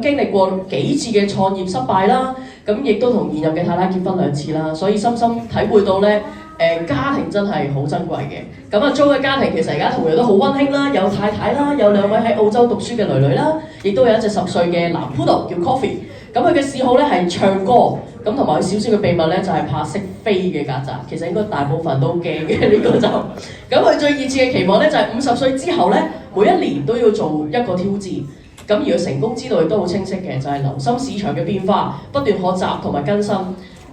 咁經歷過幾次嘅創業失敗啦，咁亦都同現任嘅太太結婚2次啦，所以深深體會到咧家庭真係好珍貴嘅。咁啊租嘅家庭其實而家同樣都好溫馨啦，有太太啦，有2位喺澳洲讀書嘅女啦，亦都有一隻10歲嘅藍 Poodle叫 Coffee。咁佢嘅嗜好咧係唱歌，咁同埋佢少少嘅秘密咧就係怕識飛嘅曱甴，其實應該大部分都驚嘅呢個就。咁佢最熱切嘅期望咧就係50歲之後咧，每一年都要做一個挑戰。咁而佢成功之道亦都好清晰嘅，就係留心市場嘅變化，不斷學習同埋更新。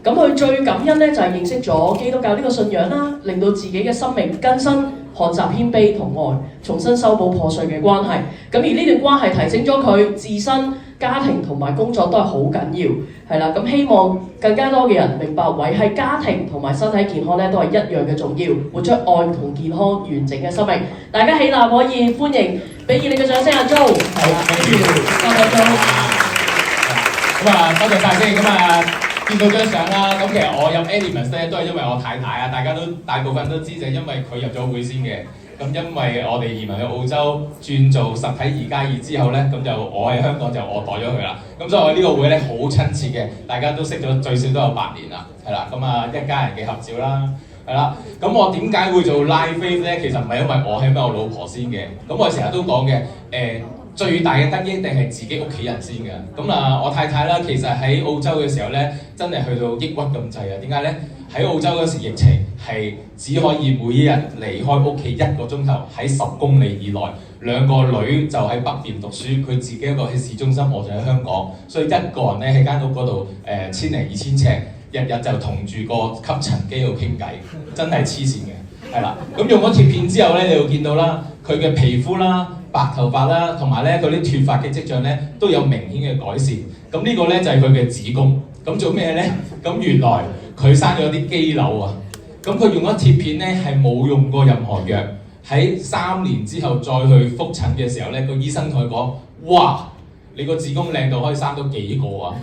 咁佢最感恩咧就係認識咗基督教呢個信仰啦，令到自己嘅生命更新，學習謙卑同愛，重新修補破碎嘅關係。咁而呢段關係提醒咗佢自身、家庭同埋工作都係好緊要，係啦。咁希望更加多嘅人明白維係家庭同埋身體健康咧都係一樣嘅重要，活出愛同健康完整嘅生命。大家起立可以歡迎，俾熱烈嘅掌聲阿 Jo。係啦，多謝 Jo。咁啊，多謝晒先。咁啊，見到張相啦。咁其實我入 Elements 咧都係因為我太太啊，大部分都知就係因為佢入咗會先嘅。咁因為我哋移民去澳洲轉做實體2+2之後咧，咁就我喺香港就我代咗佢啦。咁所以我呢個會咧好親切嘅，大家都識咗最少都有8年啦，係啦。咁啊一家人嘅合照啦，係啦。咁我點解會做 Live Faith 咧？其實唔係因為我係我老婆先嘅。咁我成日都講嘅最大嘅得益一定係自己屋企人先嘅。咁啊，我太太啦，其實喺澳洲嘅時候咧，真係去到抑鬱咁滯啊！點解咧？喺澳洲嗰時疫情係只可以每一日離開屋企1個鐘頭，喺10公里以內。2個女就喺北邊讀書，佢自己一個喺市中心，我就喺香港，所以一個人咧喺間屋嗰度1000零2000尺，日日就同住個吸塵機度傾偈，真係黐線嘅，係啦。咁用咗貼片之後咧，你會見到啦，佢嘅皮膚啦、白頭髮啦，同埋咧佢啲脫髮嘅跡象咧都有明顯嘅改善。咁呢個咧就係佢嘅子宮。咁做咩咧？咁原來佢生咗啲肌瘤啊！咁佢用咗貼片咧係冇用過任何藥。喺3年之後再去覆診嘅時候咧，個醫生同佢講：哇，你個子宮靚到可以生到幾個啊！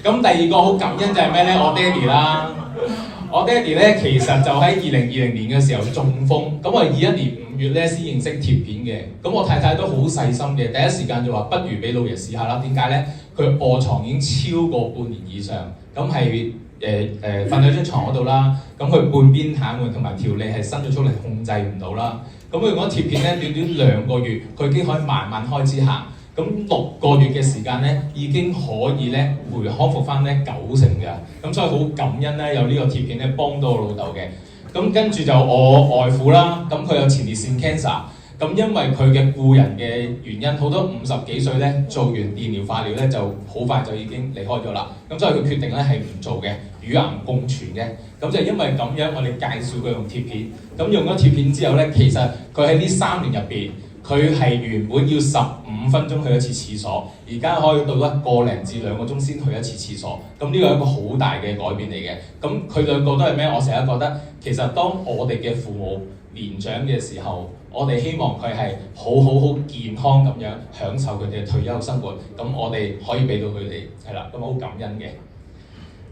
咁第二個好感恩就係咩咧？我爹哋啦，我爹哋咧其實就喺2020年嘅時候中風，咁我21年5月咧先認識貼片嘅。咁我太太都好細心嘅，第一時間就話不如俾老爺試下啦。點解咧？佢臥床已經超過半年以上，咁係瞓喺張床嗰度啦。咁佢半邊癱瘓同埋條脷係伸咗出嚟控制唔到啦。咁佢用咗貼片咧，短短2個月，佢已經可以慢慢開始行。咁6個月嘅時間咧，已經可以咧康復翻咧90%嘅。咁所以好感恩咧，有呢個貼片咧幫到我老豆嘅。咁跟住就我外父啦，咁佢有前列腺 cancer。咁因為佢嘅故人嘅原因，好多50幾歲咧做完電療化療咧，就好快就已經離開咗啦。咁所以佢決定咧係唔做嘅，與癌共存嘅。咁就因為咁樣，我哋介紹佢用貼片。咁用咗貼片之後咧，其實佢喺呢3年入邊，佢係原本要15分鐘去一次廁所，而家可以到1個零至2個鐘先去一次廁所。咁呢個係一個好大嘅改變嚟嘅。咁佢兩個都係咩？我成日覺得，其實當我哋嘅父母年長嘅時候，我哋希望佢係好健康咁樣享受佢哋嘅退休生活。咁我哋可以俾到佢哋係啦，咁好感恩嘅。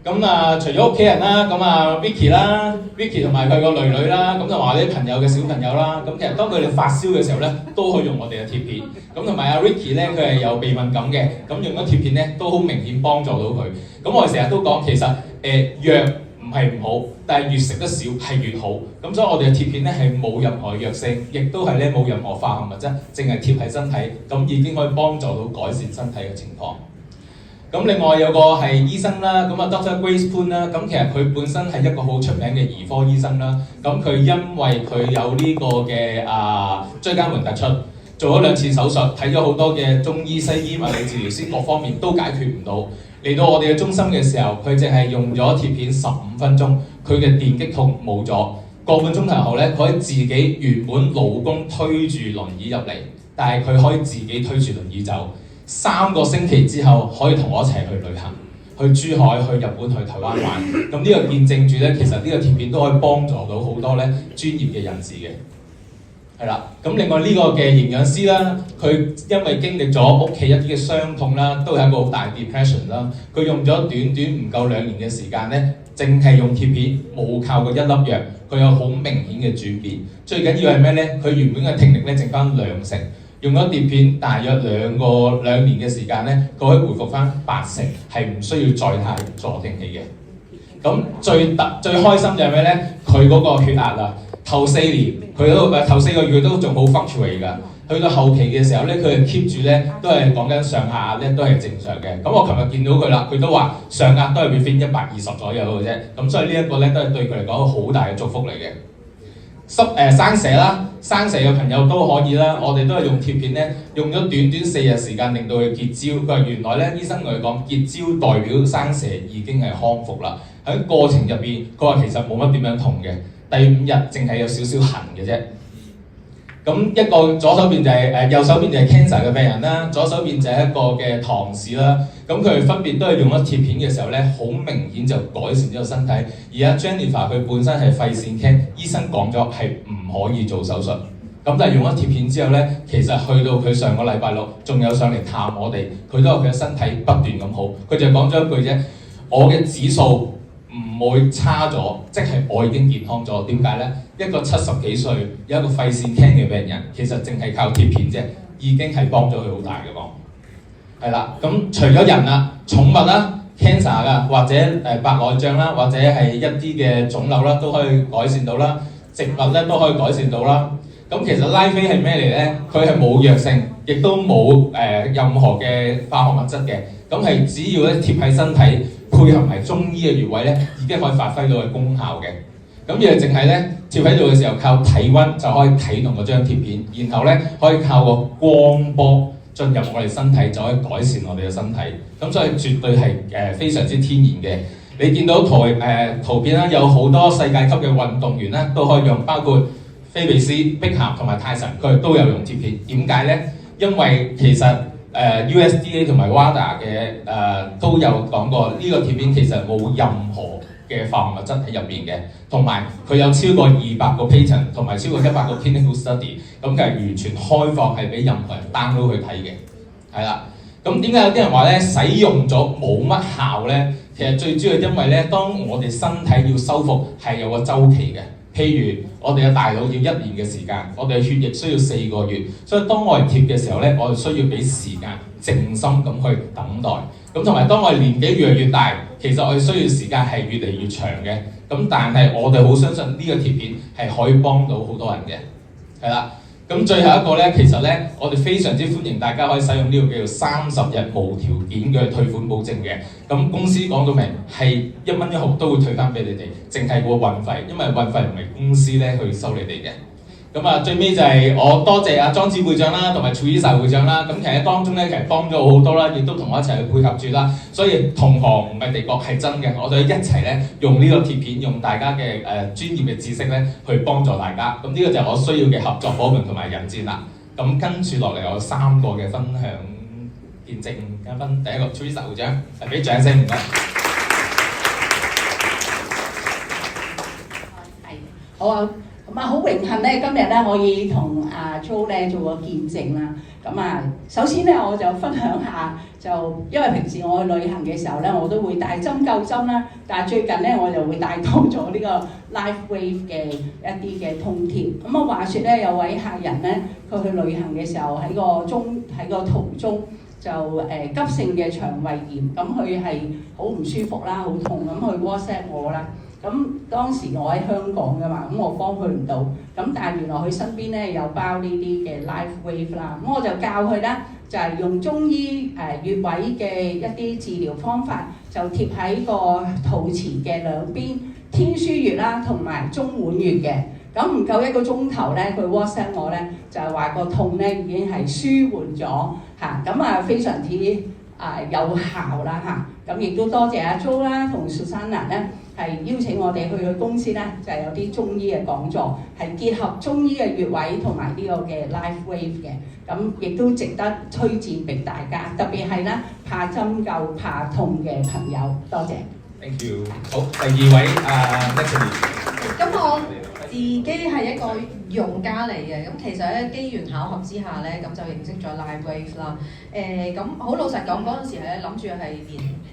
咁啊，除咗屋企人啦，咁啊 Vicky 啦 ，Vicky 同埋佢個女女啦，咁就話啲朋友嘅小朋友啦。咁其實當佢哋發燒嘅時候咧，都可以用我哋嘅貼片。咁同埋阿 Ricky 咧，佢係有鼻敏感嘅，咁用咗貼片咧都好明顯幫助到佢。咁我哋成日都講，其實藥唔係唔好，但係越食得少係越好。咁所以我哋嘅貼片咧係冇任何藥性，亦都係咧冇任何化學物質，淨係貼喺身體，咁已經可以幫助到改善身體嘅情況。咁另外有個係醫生啦，咁啊 Dr. Grace Poon 啦，咁其實佢本身係一個好出名嘅兒科醫生啦。咁佢因為佢有呢個嘅椎間盤突出，做咗2次手術，睇咗好多嘅中醫、西醫、物理治療師，各方面都解決唔到。嚟到我哋嘅中心嘅時候，佢淨係用咗貼片15分鐘，佢嘅電擊痛冇咗。個半鐘頭後咧，佢可以自己原本老公推住輪椅入嚟，但係佢可以自己推住輪椅走。3個星期之後，可以同我一齊去旅行，去珠海、去日本、去台灣玩。咁呢個見證住咧，其實呢個貼片都可以幫助到好多咧專業嘅人士嘅。係啦，咁另外呢個嘅營養師啦，佢因為經歷咗屋企一啲嘅傷痛啦，都係一個好大 depression 啦。佢用咗短唔夠2年嘅時間咧，淨係用貼片，冇靠過1粒藥，佢有好明顯嘅轉變。最緊要係咩咧？佢原本嘅聽力咧剩翻2成。用咗貼片大約兩年嘅時間咧，佢可以回復翻80%，係唔需要再戴助聽器嘅。咁最開心就係咩咧？佢嗰個血壓啊，頭4年佢都頭4個月都仲好 fluctuate 㗎。去到後期嘅時候咧，佢係 keep 住咧都係講緊上下壓咧都係正常嘅。咁我琴日見到佢啦，佢都話上壓都係 within 120左右嘅啫。咁所以呢一個咧都係對佢嚟講好大嘅祝福嚟嘅。生蛇啦，生蛇嘅朋友都可以啦。我哋都係用貼片咧，用咗短4日時間令到佢結焦。佢話原來咧醫生同佢講結焦代表生蛇已經係康復啦。喺過程入邊，佢話其實冇乜點樣痛嘅，第5日淨係有少少痕嘅啫。咁一個左手邊就係右手邊就係 cancer 嘅病人啦，左手邊就係一個嘅唐氏啦。咁佢分別都係用咗貼片嘅時候咧，好明顯就改善咗個身體。而阿 Jennifer 佢本身係肺腺 can， 醫生講咗係唔可以做手術。咁但係用咗貼片之後咧，其實去到佢上個禮拜6，仲有上嚟探我哋，佢都話佢嘅身體不斷咁好。佢就講咗一句啫，我嘅指數唔會差咗，即係我已經健康咗。點解咧？一個70幾歲有一個肺腺 can 嘅病人，其實淨係靠貼片啫，已經係幫咗佢好大嘅幫。係啦，咁除咗人啦、寵物啦、cancer 㗎，或者白內障啦，或者係一啲嘅腫瘤啦，都可以改善到啦。植物咧都可以改善到啦。咁其實拉菲係咩嚟咧？佢係冇藥性，亦都冇任何嘅化學物質嘅。咁係只要咧貼喺身體，配合埋中醫嘅穴位咧，已經可以發揮到嘅功效嘅。咁亦淨係咧貼喺度嘅時候，靠體溫就可以啟動嗰張貼片，然後咧可以靠個光波進入我哋身體，就可以改善我哋嘅身體。咁所以絕對係非常之天然嘅。你見到圖片啦，有好多世界級嘅運動員咧都可以用，包括菲比斯、碧咸同埋泰臣，佢哋都有用貼片。點解咧？因為其實USDA 同埋 WADA 嘅都有講過，呢個貼片其實冇任何嘅化學物質喺入邊嘅，同埋佢有超過200個 patent 同埋超過100個 clinical study， 咁佢係完全開放係俾任何人 download 去睇嘅，係啦。咁點解有啲人話咧使用咗冇乜效咧？其實最主要因為咧，當我哋身體要修復係有個週期嘅。譬如我哋嘅大腦要1年嘅時間，我哋嘅血液需要4個月，所以當我哋貼嘅時候咧，我哋需要俾時間靜心咁去等待。咁同埋當我哋年紀越嚟越大，其實我哋需要時間係越嚟越長嘅。咁但係我哋好相信呢個貼片係可以幫到好多人嘅，係啦。咁最後一個咧，其實咧我哋非常之歡迎大家可以使用呢個叫做30日無條件嘅退款保證嘅。咁公司講到明係1蚊1毫都會退翻俾你哋，淨係個運費，因為運費唔係公司咧去收你哋嘅。咁啊最尾就係我多謝阿莊子會長啦，同埋 Teresa 會長啦。咁其實喺當中咧，其實幫咗我好多啦，亦都同我一齊去配合住啦。所以同行唔係敵國係真嘅，我哋一齊咧用呢個貼片，用大家嘅專業嘅知識咧去幫助大家。咁呢個就係我需要嘅合作伙伴同埋引薦啦。咁跟住落嚟，我有3個嘅分享見證嘉賓，第一個 Teresa 會長，俾掌聲唔該。係好啊。咁啊，好榮幸咧，今日咧可以同阿 Jo 咧做個見證啦。咁啊，首先咧我就分享下，就因為平時我去旅行嘅時候咧，我都會帶針灸針啦。但係最近咧，我就會帶多咗呢個 LifeWave 嘅一啲嘅通貼。咁啊，話説咧有位客人咧，佢去旅行嘅時候喺個途中就急性嘅腸胃炎，咁佢係好唔舒服啦，好痛，咁佢 WhatsApp 我啦。咁當時我喺香港㗎嘛，咁我幫佢唔到。咁但係原來佢身邊咧有包呢啲嘅 LifeWave 啦，咁我就教佢咧就係用中醫穴位嘅一啲治療方法，就貼喺個肚臍嘅兩邊，天樞穴啦同埋中脘穴嘅。咁唔夠1個鐘頭咧，佢 WhatsApp 我咧就係話個痛咧已經係舒緩咗嚇，咁啊非常之有效啦嚇。咁亦都多謝阿 Jo 啦同 Susanna 咧。係邀請我哋去佢公司咧，就係有啲中醫嘅講座，係結合中醫嘅穴位同埋呢個嘅 LifeWave 嘅，咁亦都值得推薦俾大家，特別係咧怕針灸、怕痛嘅朋友，多謝。Thank you。好，第2位Natalie。咁我自己係一個用家嚟嘅。咁其實咧機緣巧合之下咧，咁就認識咗 Livewave 啦。咁好老實講，嗰陣時咧諗住係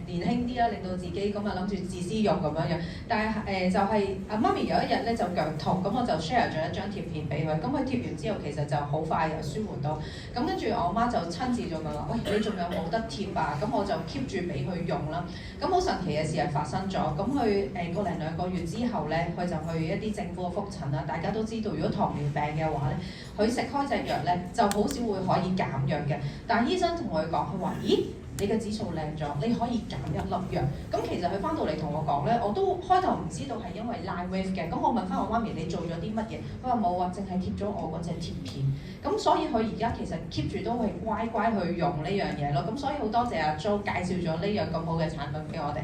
年輕啲啦，令到自己咁啊諗住自私用咁樣樣。但係就係媽咪有一日咧就腳痛，咁我就 share 咗一張貼片俾佢。咁佢貼完之後，其實就好快又舒緩到。咁跟住我媽就親自就問我：喂，你仲有冇得貼啊？咁我就 keep 住俾佢用啦。咁好神奇嘅事係發生咗。咁佢個零兩個月之後咧，佢就去一啲政府嘅覆診啦。大家都知道，如果糖尿病嘅話咧，佢食開隻藥咧就好少會可以減藥嘅。但係醫生同佢講，佢話：咦，你嘅指數靚咗，你可以減一粒藥。咁其實佢翻到嚟同我講咧，我都開頭唔知道係因為 Livewave 嘅。咁我問翻我媽咪：你做咗啲乜嘢？佢話冇啊，淨係貼咗我嗰隻貼片。咁所以佢而家其實 keep 住都係乖乖去用呢樣嘢咯。咁所以好多謝阿 Jo 介紹咗呢樣咁好嘅產品俾我哋。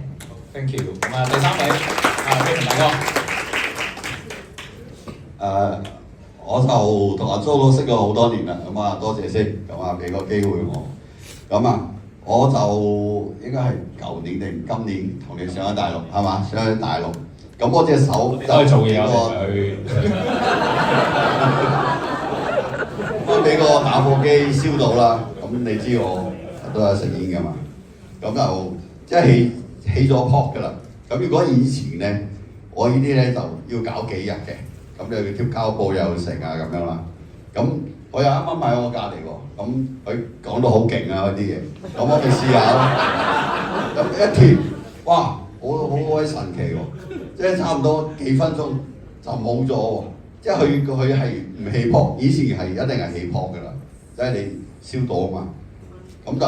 Thank you。咁啊，第三位飛鴻大哥。我就同阿 Jo 都識咗好多年啦，咁啊多謝先，咁啊俾個機會我，咁啊我就應該係舊年定今年同你上咗大陸係嘛？上咗大陸，咁我隻手你都係做嘢我俾個打火機燒到啦，咁你知我都有食煙㗎嘛，咁就即係起咗泡㗎啦。咁如果以前咧，我呢啲咧就要搞幾日嘅。咁你貼膠布又食啊咁樣啦，咁我又啱啱買我隔離喎，咁佢講到好勁啊嗰啲嘢，咁我咪試下咯，咁一貼，哇，好鬼神奇喎，即係差唔多幾分鐘就冇咗喎，即係佢係唔起泡，以前係一定係起泡㗎啦，即係你燒到啊嘛，咁就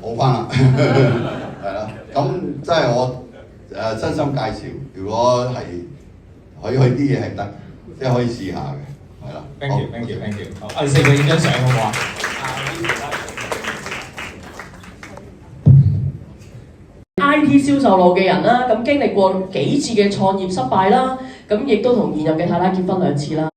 好翻啦，係啦，咁即係我。真心介紹，如果係可以去啲嘢係得，即係可以試下嘅，係啦。Thank you。好，我哋四個影張相好唔好啊？IT 銷售路嘅人啦，咁經歷過幾次嘅創業失敗啦，咁亦都同現任嘅太太結婚2次啦。